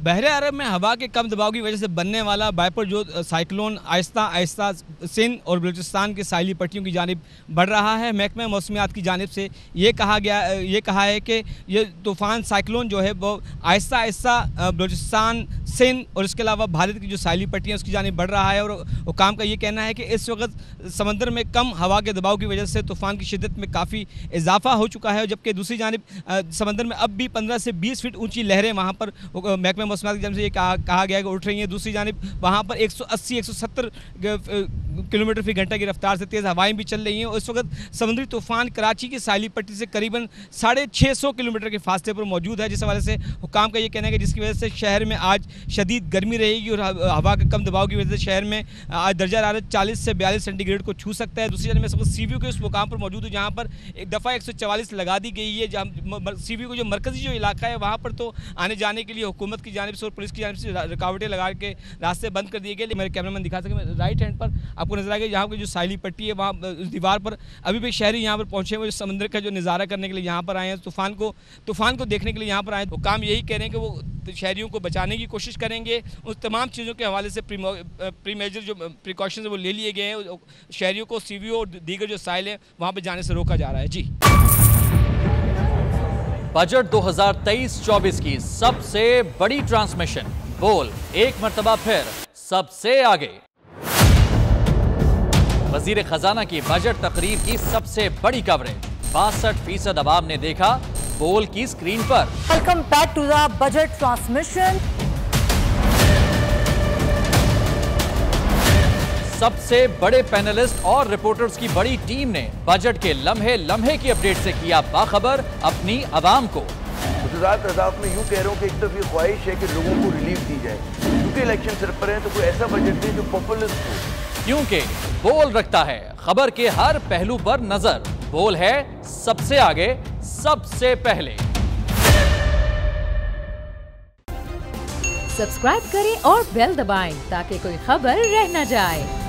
बहरे अरब में हवा के कम दबाव की वजह से बनने वाला बाइपोल जो साइक्लोन आहिस्ता आहिस्ता सिंध और बलूचिस्तान के साहिली पट्टियों की जानिब बढ़ रहा है। महकमा मौसमियात की जानिब से ये कहा है कि ये तूफ़ान साइक्लोन जो है वो आहिस्ता आहिस्ता बलूचिस्तान, सिंध और इसके अलावा भारत की जो साहिली पट्टियाँ उसकी जानिब बढ़ रहा है। और हुकाम का ये कहना है कि इस वक्त समंदर में कम हवा के दबाव की वजह से तूफ़ान की शिद्दत में काफ़ी इजाफा हो चुका है, जबकि दूसरी जानिब समंदर में अब भी 15 से 20 फीट ऊंची लहरें वहाँ पर महकमा मौसमियात की जानिब से ये कहा गया है कि उठ रही हैं। दूसरी जानिब वहाँ पर 180-170 किलोमीटर फी घंटा की रफ्तार से तेज़ हवाएं भी चल रही हैं। और इस वक्त समुद्री तूफ़ान कराची की साहिली पट्टी से करीबन 650 किलोमीटर के फासले पर मौजूद है, जिस हवाले से हुकाम का ये कहना है कि जिसकी वजह से शहर में आज शदीद गर्मी रहेगी और हवा के कम दबाव की वजह से शहर में आज दर्जा हरारत 40 से 42 सेंटीग्रेड को छू सकता है। दूसरी जानिब मैं सीवीयू के उस मुकाम पर मौजूद हूँ जहाँ पर एक दफ़ा 144 लगा दी गई है। जहाँ सीवीयू का जो मरकज़ी जो इलाका है वहाँ पर तो आने जाने के लिए हुकूमत की जानिब से और पुलिस की जानिब से रुकावटें लगा के रास्ते बंद कर दिए गए। मेरे कैमरामैन दिखा सके राइट हैंड पर आपको नजर आएगा यहाँ की जो साहिली पट्टी है वहाँ उस दीवार पर अभी भी शहरी यहाँ पर पहुँचे हुए समंदर का जो नज़ारा करने के लिए यहाँ पर आए हैं, तूफ़ान को देखने के लिए यहाँ पर आए हैं। तो काम यही कह रहे हैं कि वो शहरियों को बचाने की कोशिश करेंगे। उस तमाम चीज़ों के हवाले से प्री मेजर जो प्रिकॉशंस वो ले लिए गए हैं। शहरियों को सीवीओ और दीगर जो साहिल है वहाँ पर जाने से रोका जा रहा है। जी, बजट 2023-24 की सबसे बड़ी ट्रांसमिशन बोल एक मर्तबा फिर सबसे आगे। वजीर खजाना की बजट तकरीर की सबसे बड़ी कवरेज 62% अवाम ने देखा बोल की स्क्रीन पर। Welcome back to the budget transmission. सबसे बड़े पैनलिस्ट और रिपोर्टर्स की बड़ी टीम ने बजट के लम्हे लम्हे की अपडेट से किया बाखबर अपनी आवाम को। गुजरात में यूं कह रहा हूं कि एक तरफ ये ख्वाहिश है कि लोगों को रिलीफ दी जाए, क्योंकि इलेक्शन सर पर है, तो कोई ऐसा बजट दे जो पॉपुलिस्ट हो, क्योंकि बोल रखता है खबर के हर पहलू पर नजर। बोल है सबसे आगे, सबसे पहले। सब्सक्राइब करें और बेल दबाएं ताकि कोई खबर रह न जाए।